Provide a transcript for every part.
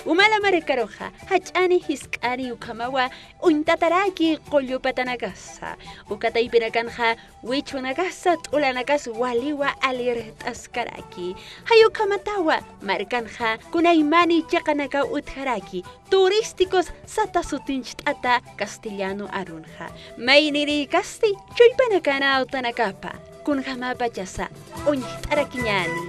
umala marikaroja hachani hiskani ukamawa untataraki qollupatanakasa ukataipinakanja wichunakasa t'ulanakas waliwa alirtaskaraki hayukamatawa markanja kunaimani chaqanaka utjaraki turísticos satasutincht'ata castellano arunja mayniri kasti chuypanakana utanakapa kunjamapachasa uñiht'arakiñani.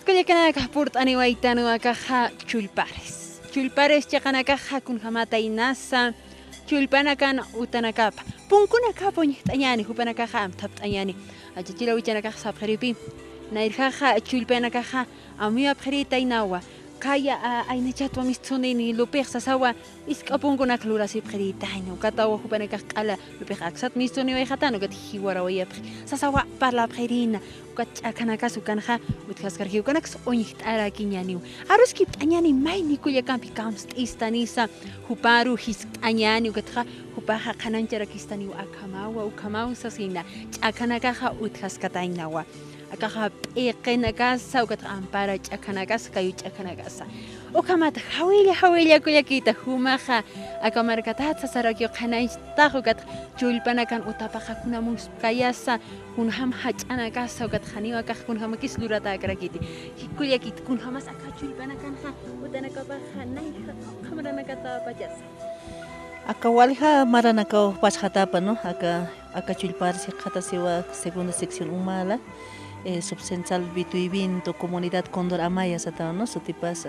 Kuyakanaka purt aniwaitanu akaja chulpares. Chulpares chakanakaja kunjamata inasa chulpanakan utanakapa. Punkunakapa ñiht'añani hupanakaja amtapt'añani. Achachila wichanakaja sapjaripi. Nairjaja chulpanakaja amiwa pjarita inawa. Kaya aynachatu amistunini lupej sasawa iskapunkunak lurasi pjarita ino. Katawa hupanakaj q'ala lupej aksat mistuni wayjatanu kat hiwarawaya sasawa parla pjarina. Kachakanakas ukanja utjaskarji ukanakas oñiht'arakiñaniw aruski p'añani mayni kuyakampi kamst'istanisa huparu hisp'añani ukatja hupaja qanancharakistaniw akamawa ukamaw sasina ch'akanakaja utjaskataynawa akaja p'iqinakasa ukatja ampara ch'akanakasa kayu ch'akanakasa ukamata hawilla kuyakita humaja akamarkatatsa sarakyo qanaytaja ukatja chulpanakan utapaja kunamus kayasa kunjam hach'anakasa ukatja Haniwa kah kunjama kis lurata akrakiti kuyakit kunjamas akachulpanakanja utanakapaja nayja qamaranakata pachasa Akawalja maranakaw pachjatapa no akachulparsi qhatasiwa segunda sección umala subcensal Bituibinto comunidad Cóndor Amaya sata no sutipas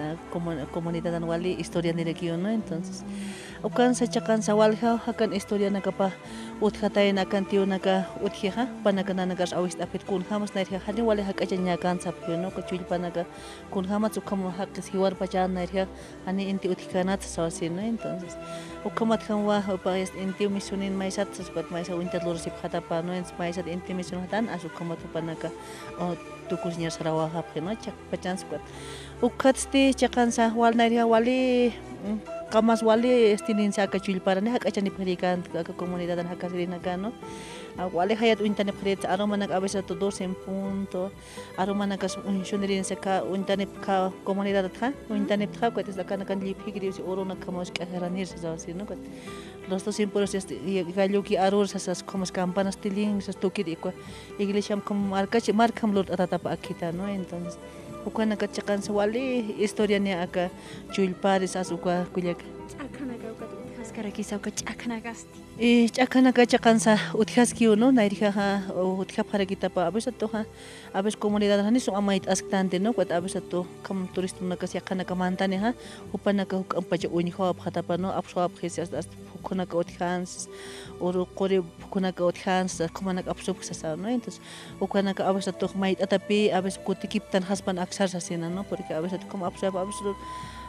comunidad anuali historia nirekiyo no entonces ukansa chakansa walja hakan historia nakapa utjatayn akan tiunaka utjiha panakananakas awist apit kun hamas nairja hani wale hakachaña kansa no kachulpanaka kun hamas ukam hakis hiwar pachan nairja hani inti utjikanat sawasi no entonces ukamat khamwa upayas inti misunin maisat saspat maisa winter lursi phatapa no ens maisat inti misun hatan asukamat panaka tukusnya sarawaha no chak pachan squat ukatsti chakansa wal nairja wali kamas wali estinin sa kachulparane hakachani pharikan ka comunidad an hakasirina kano wali hayat uintane phrit aroma nak abesa to 12 en punto aroma nak unshunirin sa ka uintane ka comunidad tha uintane tha ko tes kan kan lip higri si oro nak kamos ka heranir sa sino ko los dos impuros gallo ki arur sa como campanas tiling sa tukit iko iglesia como markam lord atapa akita no entonces ukana kachakan sawali historia ni aka chulpares asuka kuyak ch'akanaka utjaskarakisa ch'akanakasti ch'akanaka chakansa utjaski no nairja utjapharakita pa abesato abes comunidad hani so amait askante no kwat abesato kam turistuna kasi kanaka mantane upanaka kampacha uniho phatapa no apswa phesias konaka utjans oro kore konaka utjans komanak apsop sasa no entonces ukanaka abesato mait atapi abes kutikiptan hasban aksar sasena no porque abesato como apswa abesato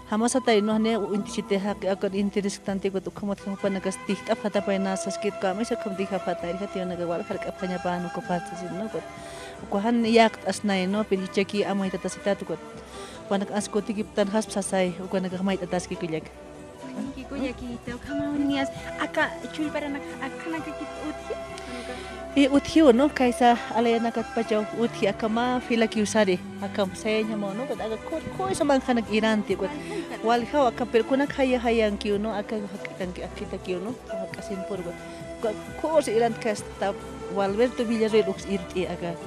Hamas atay no hane intishite hak akar interes tante ko tukamat kang panagas tihta phata pa na saskit kami sa kamdi ha phata ri hatiyo nagawal kar kapanya pa no ko phata sin no ko han yak asnay no pilicheki amay tatasita to ko panak asko tikiptan has sasay ko nagakamay tataski kulyag Kikuyakita ukamawnias aka chulparana akanaka kit uthi. Uthiu no kaisa alayana kat pachaw uthi akama fila kiusari akam senya mo no but aga ko sa man kanak iranti but wal khaw akapel kunak hayang kiu no aka hakitan akita kiu no akasin pur but ko sa irant kasta Walberto Villarreal ux irti aga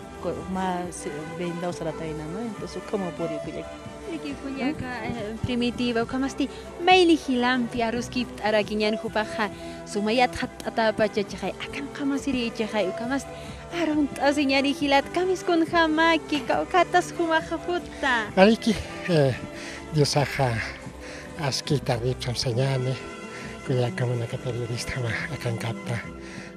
ma bendau sarataina no entonces como por kuyak Kikuyaka primitiva ukamasti maili hilampi aruskipt arakinyan hupaja sumayat hat atapachachay akan qamasiri chay ukamast aron tasinyani hilat kamis kun hamaki katas humaja futa Aliki diosaja askita ripsam señane kuyaka manaka periodista ma akan kapta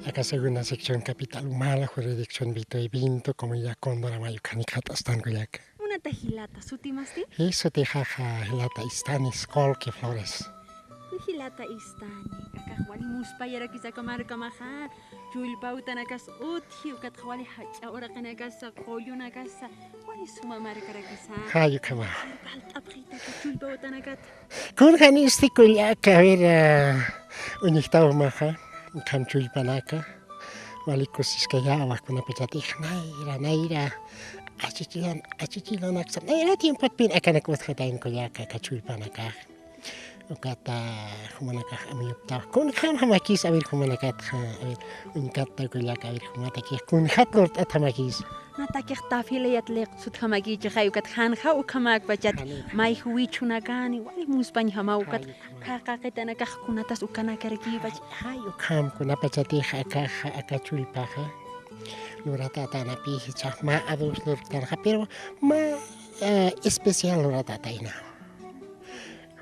acá segunda sección capital humana jurisdicción Vito y Vinto como ya Cóndora Mayucani Catastan Cuyaca. Una tajilata sutimasti? Eso te jaja hilata istanis colque flores. Hilata istani acá wali muspayara kisa kamar kamaja chulpauta nakas uthi ukat wali hacha ora kanakasa qoyuna kasa wali suma markara kisa. Hayu kama. Balta aprita chulpauta nakat. Con ganisti Cuyaca a ver unistao maja. Kan chulpanaka walikos iskayawak kuna pechatih naira achichilan aksan naira tiempo pin akan aku khatain Cuyaca ka chulpanaka kata humanaka amiyupta kun kham hamakis abir humanaka abir unikata Cuyaca abir humataki kun khatlort atamakis Natakih tafile yatliq suthamagi chayukat khanha ukamak bachat mai hui chunagani wali muspan hamaukat kakaketana kunatas ukana karki bach hayo kam kuna pechatih aka chulpaha lurata tana pi chahma adus lurtan pero ma especial lurata taina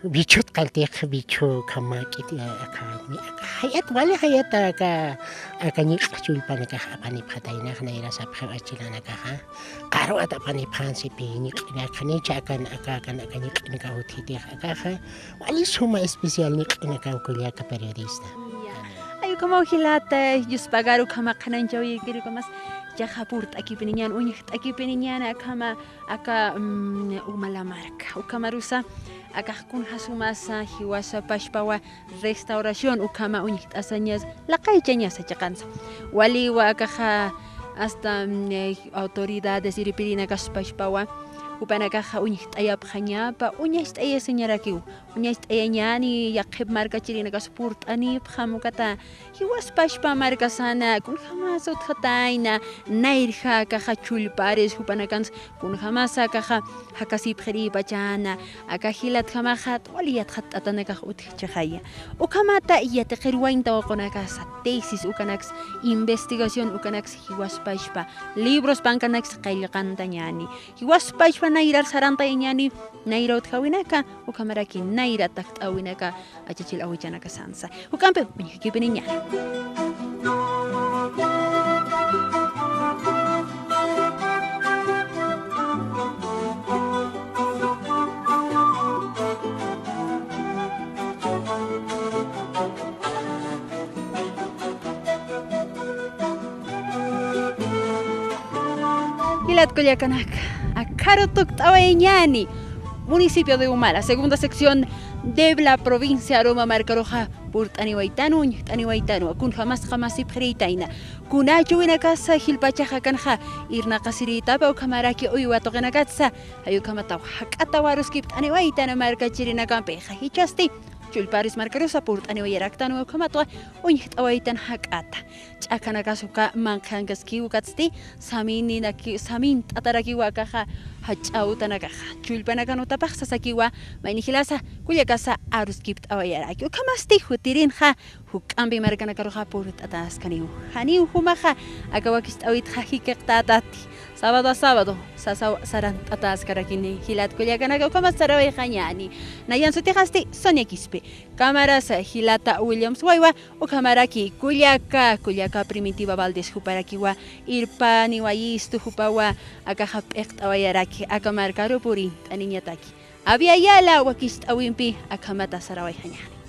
bichut kaltek bichu kama kitla akademi hayat wali hayat aka ni chulpan ka apani phataina khnaira sapkha achilana ka karo ata pani phansi pi ni kina khani chakan aka ni ka uthiti aka wali suma especial ni kina ka Cuyaca periodista ayu kama hilata yuspagaru kama khananjawi kiri kamas jahapurt aquí peninyan unyht aquí peninyan akama aka umalamarka ukamarusa acá kun hasumasa hiwasa pashpawa restauración ukama unyht asañas la kaychañas chakansa wali wa acá hasta autoridades iripirina kaspashpawa upanaka unyht ayap khanyapa unyht ay señarakiu unyht ayanyani yaqib marka chirina kaspurt ani phamukata hiwas pashpa marka sana kun khamasa uthataina nairha ka chulpares upanakans kun khamasa ka hakasi phri bachana aka hilat khamakhat waliyat khat atanaka utchkhaya ukamata yatqirwain tawqonaka tesis ukanax investigación ukanax hiwas pashpa libros pankanax qaylqantañani hiwas pashpa nairar saranta iñani nairot khawinaka ukamaraki naira takt awinaka achachil awichanaka sansa ukampe uñikipiniña Hilat Cuyacanak Akarutuk Tawañani, municipio de Humala, segunda sección de la provincia Roma Marcaroja, Purtani Waitanu, Tani Waitanu, Kun jamás Ipritaina, Kunachu in a casa, Hilpacha Kanja, Irna Casirita, Kamaraki, Uyuatoganakatsa, Ayukamata, Hakatawaruskip, Aniwaitana Marca Chirina Campeja, Hichasti. Chulparis marcarosa purt aniwayaraktanu kamatwa unyht awaitan hakata chakanakasuka mankangaski ukatsti samini naki samin ataraki wakaja hachautanakaja chulpanakanu tapaqsa sakiwa mainihilasa Culiacasa aruskipt awayaraki ukamasti hutirinja hukambi markanakaroja purt ataskaniu haniu humaja akawakist awit hajikektatati sábado a sábado saran ataskarakini hilat Culiacanaka ukamasarawe jañani nayan sutijasti Sonia Quispe cámaras Hilata Williams Waiwa ukamaraki Culiaca primitiva Valdés Juparakiwa irpani waistu jupawa akajapekt awayaraki akamarkaru puri aniñataki abia yala wakist awimpi akamata saraway jañani